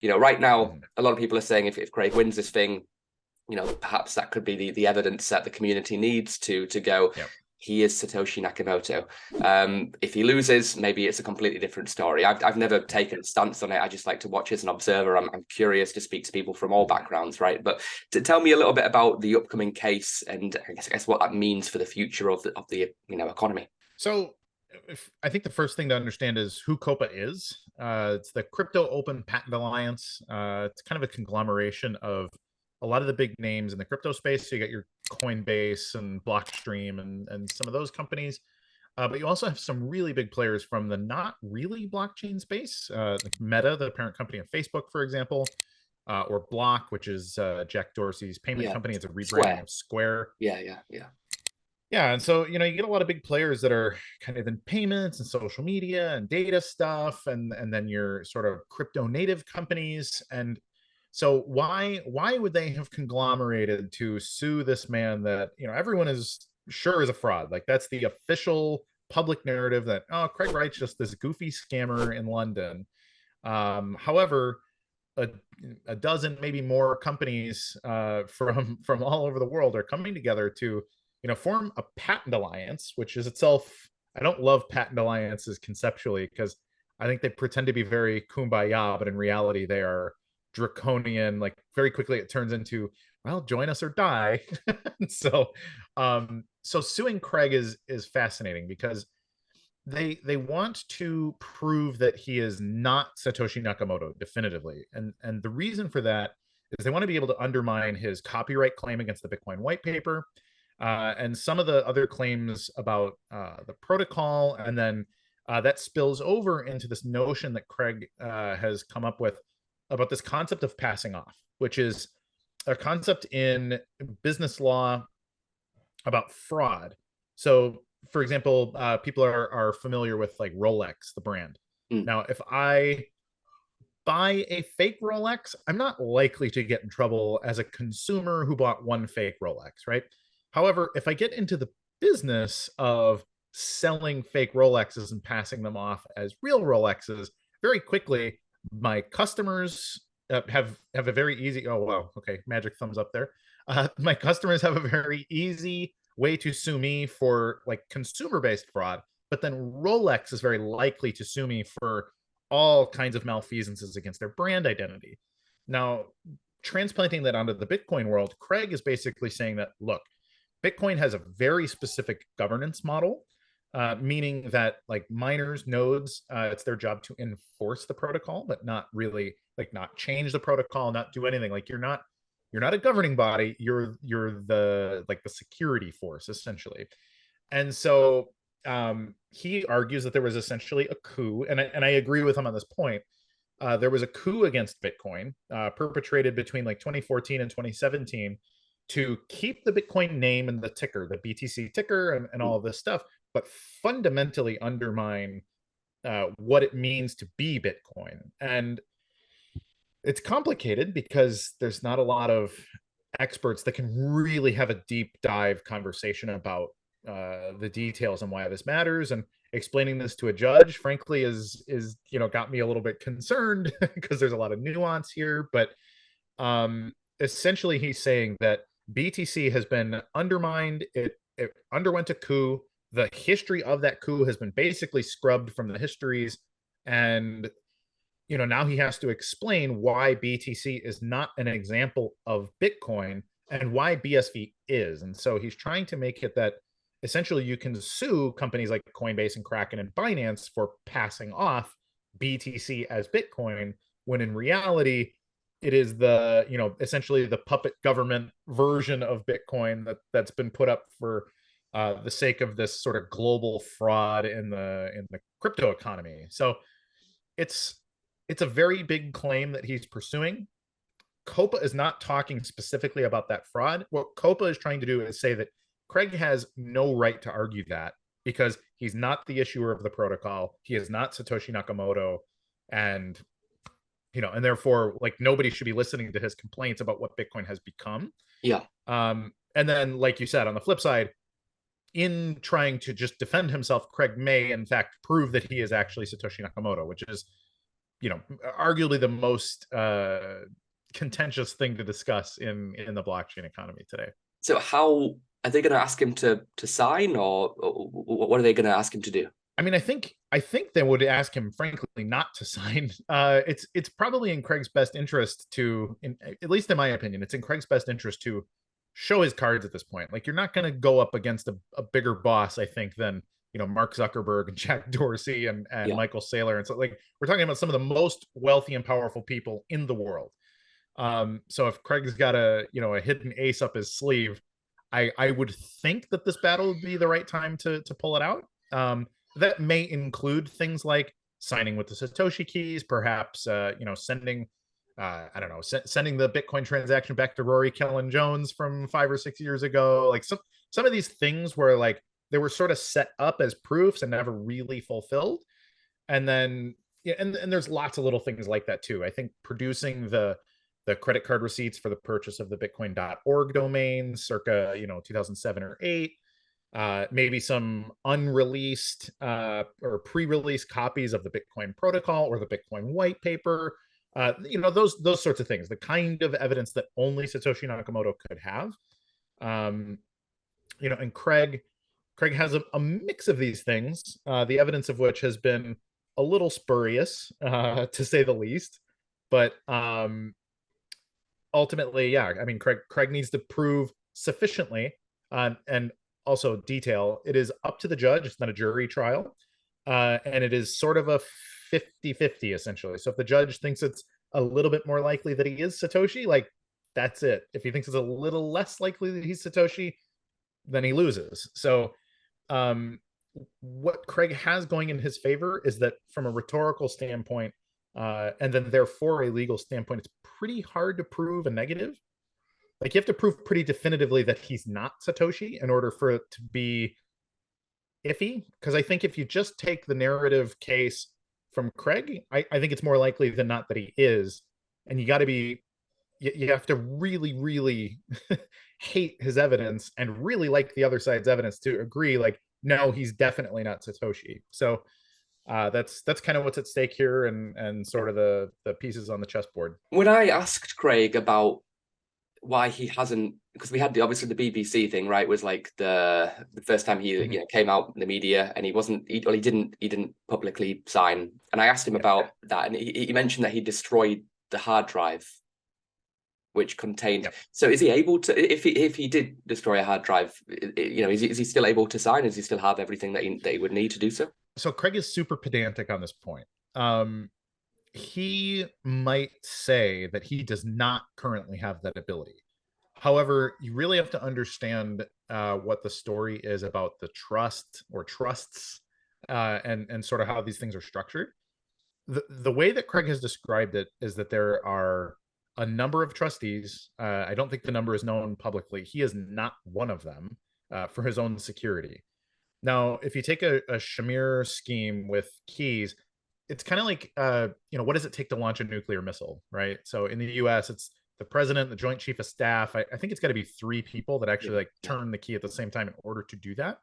Right now, Mhm. a lot of people are saying if Craig wins this thing, perhaps that could be the evidence that the community needs to go, Yep. he is Satoshi Nakamoto. If he loses, maybe it's a completely different story. I've never taken a stance on it. I just like to watch as an observer. I'm curious to speak to people from all backgrounds, right? But to tell me a little bit about the upcoming case and I guess what that means for the future of the economy. So I think the first thing to understand is who COPA is. It's the Crypto Open Patent Alliance. It's kind of a conglomeration of a lot of the big names in the crypto space. So you got your Coinbase and Blockstream and some of those companies. But you also have some really big players from the not really blockchain space, like Meta, the parent company of Facebook, for example, or Block, which is Jack Dorsey's payment Yeah, company. It's a rebranding Square. of Square. Yeah. Yeah, and so you get a lot of big players that are kind of in payments and social media and data stuff, and then your sort of crypto native companies. And so why would they have conglomerated to sue this man that everyone is sure is a fraud? Like that's the official public narrative that Craig Wright's just this goofy scammer in London. However, a, a dozen, maybe more companies from all over the world are coming together to, form a patent alliance, which is itself. I don't love patent alliances conceptually because I think they pretend to be very kumbaya, but in reality they are draconian. Like very quickly it turns into, well, join us or die. So suing Craig is fascinating because they want to prove that he is not Satoshi Nakamoto definitively. And the reason for that is they want to be able to undermine his copyright claim against the Bitcoin white paper, and some of the other claims about the protocol. And then that spills over into this notion that Craig has come up with about this concept of passing off, which is a concept in business law about fraud. So, for example, people are familiar with like Rolex, the brand. Mm. Now, if I buy a fake Rolex, I'm not likely to get in trouble as a consumer who bought one fake Rolex, right? However, if I get into the business of selling fake Rolexes and passing them off as real Rolexes, very quickly my customers have a very easy. Oh wow, okay, magic thumbs up there. My customers have a very easy way to sue me for like consumer based fraud, but then Rolex is very likely to sue me for all kinds of malfeasances against their brand identity. Now, transplanting that onto the Bitcoin world, Craig is basically saying that, look, Bitcoin has a very specific governance model, meaning that like miners, nodes, it's their job to enforce the protocol, but not really like not change the protocol, not do anything. Like you're not a governing body. You're the like the security force essentially. And so he argues that there was essentially a coup, and I agree with him on this point. There was a coup against Bitcoin perpetrated between like 2014 and 2017 to keep the Bitcoin name and the ticker, the BTC ticker, and all of this stuff, but fundamentally undermine what it means to be Bitcoin. And it's complicated because there's not a lot of experts that can really have a deep dive conversation about the details and why this matters. And explaining this to a judge, frankly, is got me a little bit concerned because there's a lot of nuance here. But essentially, he's saying that BTC has been undermined. It underwent a coup. The history of that coup has been basically scrubbed from the histories, and now he has to explain why BTC is not an example of Bitcoin and why BSV is. And so he's trying to make it that essentially you can sue companies like Coinbase and Kraken and Binance for passing off BTC as Bitcoin, when in reality, it is the, essentially the puppet government version of Bitcoin that's been put up for the sake of this sort of global fraud in the crypto economy. So it's it's a very big claim that he's pursuing. COPA is not talking specifically about that fraud. What COPA is trying to do is say that Craig has no right to argue that because he's not the issuer of the protocol. He is not Satoshi Nakamoto. And, and therefore, like, nobody should be listening to his complaints about what Bitcoin has become. Yeah. And then, like you said, on the flip side, in trying to just defend himself, Craig may, in fact, prove that he is actually Satoshi Nakamoto, which is arguably the most contentious thing to discuss in the blockchain economy today. So how are they going to ask him to sign, or what are they going to ask him to do? I mean, I think they would ask him, frankly, not to sign. It's probably in Craig's best interest to, at least in my opinion, it's in Craig's best interest to show his cards at this point. Like, you're not going to go up against a bigger boss, I think, than Mark Zuckerberg and Jack Dorsey and Michael Saylor, and so, like, we're talking about some of the most wealthy and powerful people in the world. So if Craig's got a hidden ace up his sleeve, I would think that this battle would be the right time to pull it out. That may include things like signing with the Satoshi keys, perhaps sending I don't know, sending the Bitcoin transaction back to Rory Kellen Jones from 5 or 6 years ago. Like some of these things where, like, they were sort of set up as proofs and never really fulfilled. And then and there's lots of little things like that too. I think producing the credit card receipts for the purchase of the bitcoin.org domain circa 2007 or 8, maybe some unreleased or pre-released copies of the Bitcoin protocol or the Bitcoin white paper, those sorts of things, the kind of evidence that only Satoshi Nakamoto could have. And Craig has a mix of these things, the evidence of which has been a little spurious, to say the least. But ultimately, yeah, I mean, Craig needs to prove sufficiently, and also detail. It is up to the judge. It's not a jury trial. And it is sort of a 50-50, essentially. So if the judge thinks it's a little bit more likely that he is Satoshi, like, that's it. If he thinks it's a little less likely that he's Satoshi, then he loses. So what Craig has going in his favor is that from a rhetorical standpoint, and then therefore a legal standpoint, it's pretty hard to prove a negative. Like, you have to prove pretty definitively that he's not Satoshi in order for it to be iffy. Because I think if you just take the narrative case from Craig, I think it's more likely than not that he is. And you have to really, really hate his evidence and really like the other side's evidence to agree, like, no, he's definitely not Satoshi. So that's kind of what's at stake here, and sort of the pieces on the chessboard. When I asked Craig about why he hasn't, because we had obviously the BBC thing, right, was like the first time he came out in the media, and he didn't publicly sign. And I asked him about that, and he mentioned that he destroyed the hard drive which contained. So is he able to, if he did destroy a hard drive, is he still able to sign? Does he still have everything that he would need to do so? So Craig is super pedantic on this point. He might say that he does not currently have that ability. However, you really have to understand what the story is about the trust or trusts, and sort of how these things are structured. The way that Craig has described it is that there are a number of trustees. I don't think the number is known publicly. He is not one of them, for his own security. Now, if you take a Shamir scheme with keys, it's kind of like, what does it take to launch a nuclear missile, right? So in the US, it's the president, the joint chief of staff. I think it's got to be 3 people that actually turn the key at the same time in order to do that.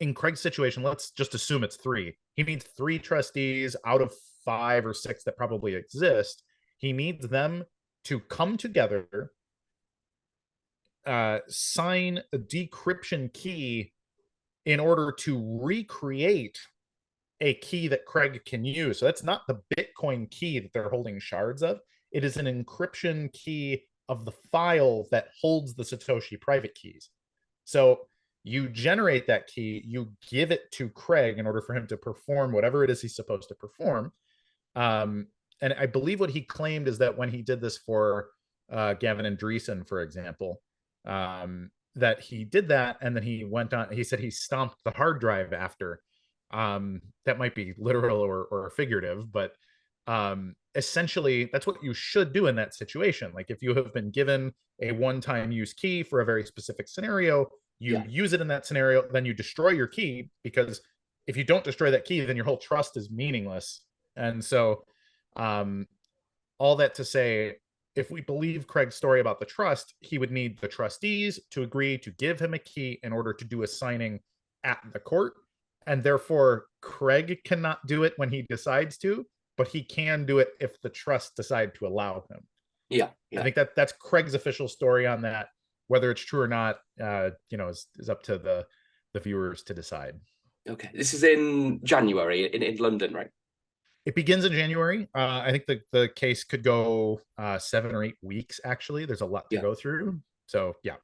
In Craig's situation, let's just assume it's 3. He needs 3 trustees out of 5 or 6 that probably exist. He needs them to come together, sign a decryption key in order to recreate a key that Craig can use. So that's not the Bitcoin key that they're holding shards of. It is an encryption key of the file that holds the Satoshi private keys. So you generate that key, you give it to Craig in order for him to perform whatever it is he's supposed to perform. And I believe what he claimed is that when he did this for Gavin Andreessen, for example, that he did that, and then he went on, he said he stomped the hard drive after. That might be literal or figurative, but essentially that's what you should do in that situation. Like, if you have been given a one-time use key for a very specific scenario, you use it in that scenario, then you destroy your key, because if you don't destroy that key, then your whole trust is meaningless. And so all that to say, if we believe Craig's story about the trust, he would need the trustees to agree to give him a key in order to do a signing at the court. and therefore Craig cannot do it when he decides to, but he can do it if the trust decide to allow him. Yeah, I yeah. think that's Craig's official story on that. Whether it's true or not, is up to the viewers to decide. Okay, this is in January in London, right? It begins in January. I think the case could go 7 or 8 weeks. Actually, there's a lot to Yeah, go through. So yeah,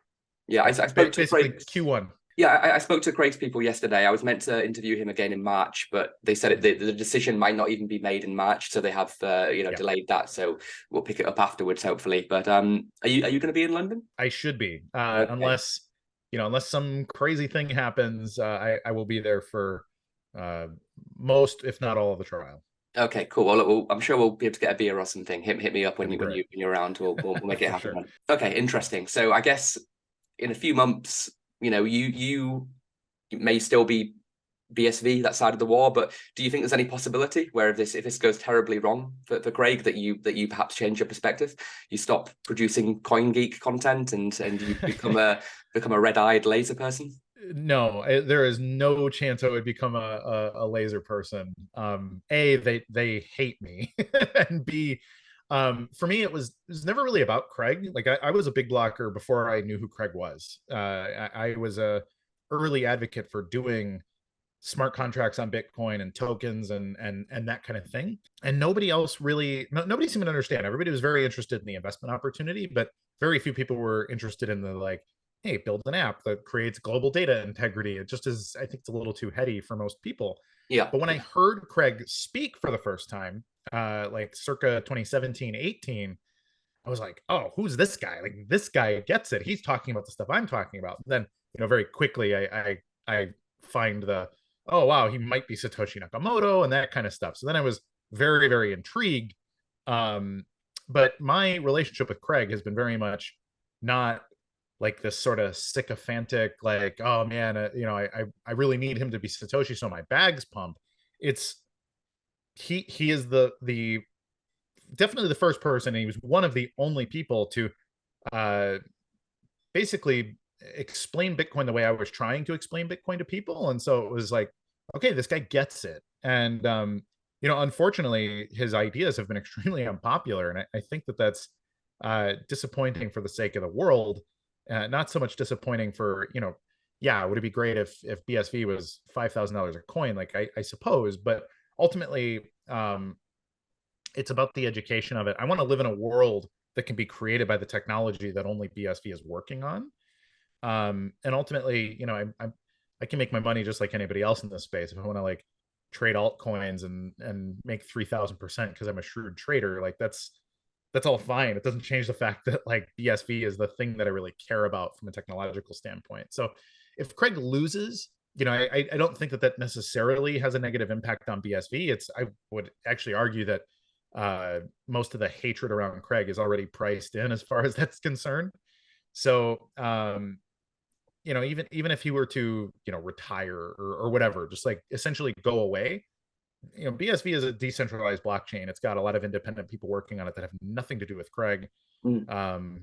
yeah. I spoke to basically Craig. Q1. Yeah, I spoke to Craig's people yesterday. I was meant to interview him again in March, but they said the decision might not even be made in March, so they have Yeah, delayed that. So we'll pick it up afterwards, hopefully. But are you going to be in London? I should be, Okay. unless some crazy thing happens. I will be there for uh, most, if not all, of the trial. Okay, cool. Well, I'm sure we'll be able to get a beer or something. Hit me up when That'd be you great. when you're around. We'll make it For happen. sure. Then. Okay, interesting. So I guess in a few months, you may still be BSV, that side of the war, but do you think there's any possibility where if this goes terribly wrong for Craig that you perhaps change your perspective, you stop producing coin geek content and you become a red-eyed laser person? No, there is no chance I would become a laser person. A, they hate me, and B, for me it was never really about Craig. Like I was a big blocker before I knew who Craig was. I was a early advocate for doing smart contracts on Bitcoin and tokens and that kind of thing. And nobody else really, nobody seemed to understand. Everybody was very interested in the investment opportunity, but very few people were interested in the like, hey, build an app that creates global data integrity. It just is, I think it's a little too heady for most people. Yeah, But when I yeah. heard Craig speak for the first time, like circa 2017, 18, I was like, oh, who's this guy? Like this guy gets it. He's talking about the stuff I'm talking about. Then, very quickly I find the, oh wow, he might be Satoshi Nakamoto and that kind of stuff. So then I was very, very intrigued. Um, but my relationship with Craig has been very much not like this sort of sycophantic, like, oh man, I really need him to be Satoshi so my bags pump. It's he is the definitely the first person, and he was one of the only people to uh, basically explain Bitcoin the way I was trying to explain Bitcoin to people. And so it was like, okay, this guy gets it. And, unfortunately, his ideas have been extremely unpopular. And I think that that's disappointing for the sake of the world. Not so much disappointing for, yeah, would it be great if BSV was $5,000 a coin? Like, I suppose. But ultimately, it's about the education of it. I want to live in a world that can be created by the technology that only BSV is working on. And ultimately, I can make my money just like anybody else in this space. If I want to like trade altcoins and make 3,000% because I'm a shrewd trader, like that's all fine. It doesn't change the fact that like BSV is the thing that I really care about from a technological standpoint. So if Craig loses, I don't think that necessarily has a negative impact on BSV. I would actually argue that most of the hatred around Craig is already priced in as far as that's concerned. So even if he were to retire or whatever, just like essentially go away, BSV is a decentralized blockchain. It's got a lot of independent people working on it that have nothing to do with Craig. Mm. um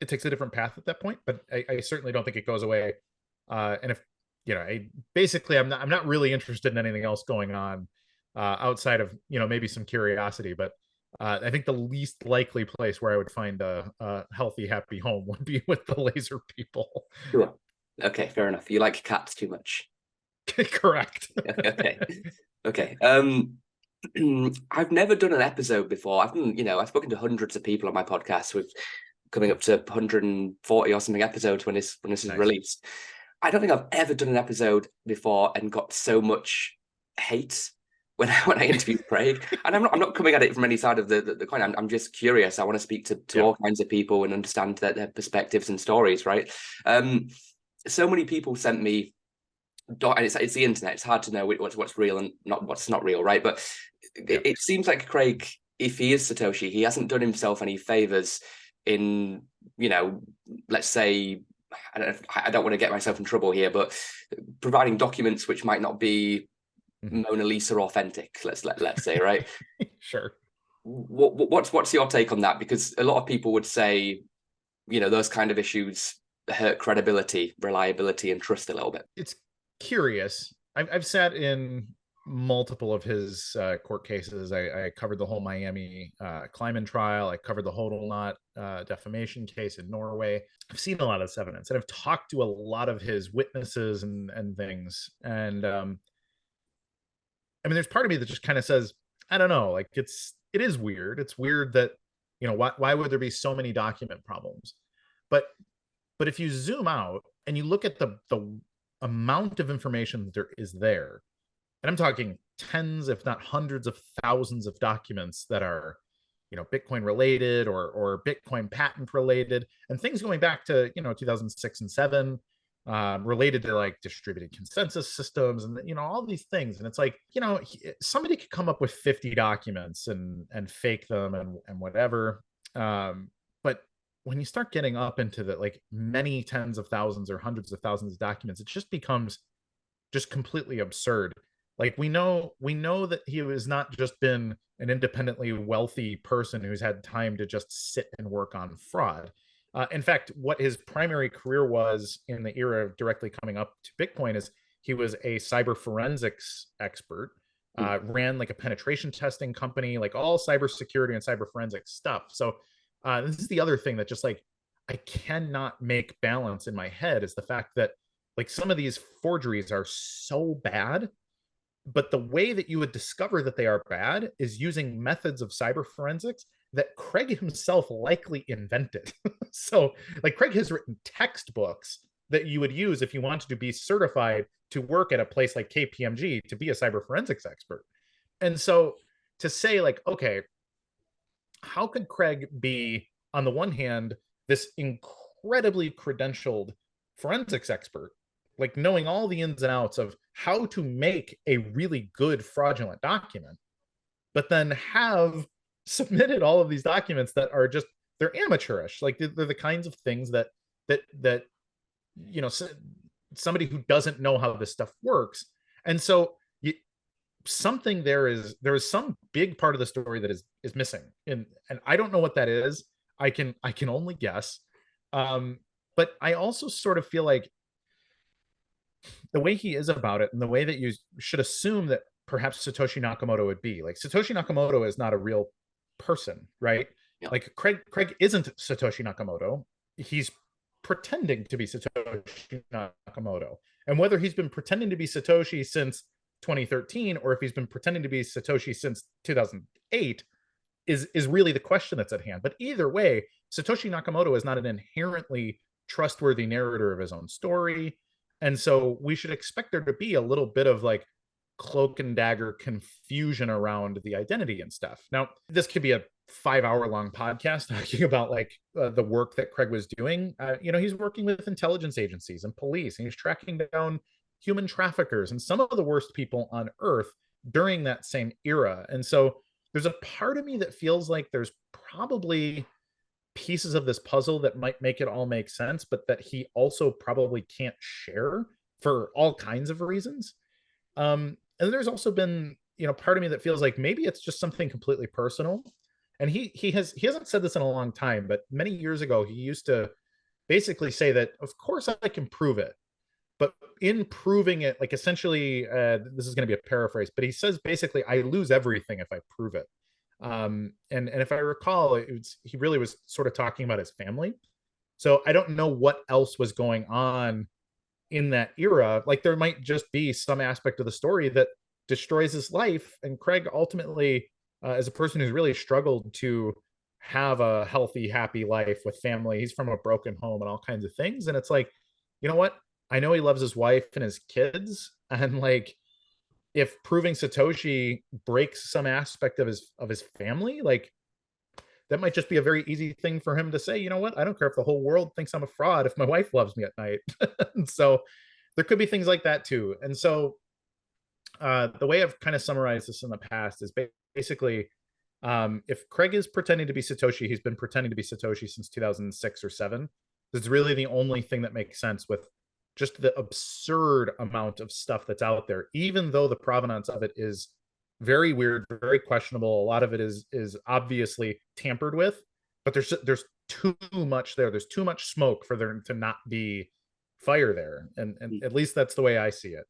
it takes a different path at that point, but I certainly don't think it goes away. And if basically I'm not really interested in anything else going on outside of maybe some curiosity. But I think the least likely place where I would find a healthy, happy home would be with the laser people. Sure. Okay, fair enough. You like cats too much. Correct. Okay. Okay. I've never done an episode before. I've spoken to hundreds of people on my podcast with coming up to 140 or something episodes when this is Nice. released. I don't think I've ever done an episode before and got so much hate when I interviewed Craig. And I'm not coming at it from any side of the coin. I'm just curious. I want to speak to Yeah. all kinds of people and understand their perspectives and stories, right? So many people sent me, and it's the internet. It's hard to know what's real and what's not real, right? But Yeah. it seems like Craig, if he is Satoshi, he hasn't done himself any favors in, let's say, I don't want to get myself in trouble here, but providing documents which might not be Mona Lisa authentic, let's say, right? Sure. What's your take on that? Because a lot of people would say, those kind of issues hurt credibility, reliability, and trust a little bit. It's curious. I've sat in multiple of his court cases. I covered the whole Miami Kleiman trial. I covered the Hodel defamation case in Norway. I've seen a lot of this evidence, and I've talked to a lot of his witnesses and things. And I mean, there's part of me that just kind of says, I don't know, like it is weird. It's weird that, you know, why would there be so many document problems? But if you zoom out and you look at the amount of information that there is there, and I'm talking tens, if not hundreds of thousands of documents that are, you know, Bitcoin related or Bitcoin patent related, and things going back to, you know, 2006 and 7, related to like distributed consensus systems and, you know, all these things. And it's like, you know, somebody could come up with 50 documents and fake them and whatever. But when you start getting up into the like many tens of thousands or hundreds of thousands of documents, it just becomes just completely absurd. Like we know that he has not just been an independently wealthy person who's had time to just sit and work on fraud. In fact, what his primary career was in the era of directly coming up to Bitcoin is he was a cyber forensics expert, ran like a penetration testing company, like all cybersecurity and cyber forensics stuff. So this is the other thing that just like I cannot make balance in my head is the fact that like some of these forgeries are so bad, but the way that you would discover that they are bad is using methods of cyber forensics that Craig himself likely invented. So, like, Craig has written textbooks that you would use if you wanted to be certified to work at a place like KPMG to be a cyber forensics expert. And so, to say, like, okay, how could Craig be, on the one hand, this incredibly credentialed forensics expert, like knowing all the ins and outs of how to make a really good fraudulent document, but then have submitted all of these documents that are just, they're amateurish, like they're the kinds of things that you know, somebody who doesn't know how this stuff works. And so something there is some big part of the story that is missing, and I don't know what that is. I can only guess. But I also sort of feel like the way he is about it and the way that you should assume that perhaps Satoshi Nakamoto would be, like, Satoshi Nakamoto is not a real person, right? Yeah. Like Craig isn't Satoshi Nakamoto. He's pretending to be Satoshi Nakamoto. And whether he's been pretending to be Satoshi since 2013 or if he's been pretending to be Satoshi since 2008 is really the question that's at hand. But either way, Satoshi Nakamoto is not an inherently trustworthy narrator of his own story. And so we should expect there to be a little bit of like cloak and dagger confusion around the identity and stuff. Now, this could be a 5-hour long podcast talking about like the work that Craig was doing. You know, he's working with intelligence agencies and police, and he's tracking down human traffickers and some of the worst people on earth during that same era. And so there's a part of me that feels like there's probably pieces of this puzzle that might make it all make sense, but that he also probably can't share for all kinds of reasons. And there's also been, you know, part of me that feels like maybe it's just something completely personal. And he hasn't said this in a long time, but many years ago he used to basically say that, of course I can prove it, but in proving it, like essentially, this is going to be a paraphrase, but he says basically, I lose everything if I prove it. And if I recall, he really was sort of talking about his family. So I don't know what else was going on in that era. Like there might just be some aspect of the story that destroys his life. And Craig ultimately, as a person who's really struggled to have a healthy, happy life with family, he's from a broken home and all kinds of things. And it's like, you know what? I know he loves his wife and his kids, and like if proving Satoshi breaks some aspect of his family, like that might just be a very easy thing for him to say, you know what? I don't care if the whole world thinks I'm a fraud if my wife loves me at night. And so there could be things like that too. And so the way I've kind of summarized this in the past is basically, if Craig is pretending to be Satoshi, he's been pretending to be Satoshi since 2006 or 7. It's really the only thing that makes sense with just the absurd amount of stuff that's out there, even though the provenance of it is very weird, very questionable. A lot of it is obviously tampered with, but there's too much there. There's too much smoke for there to not be fire there, and at least that's the way I see it.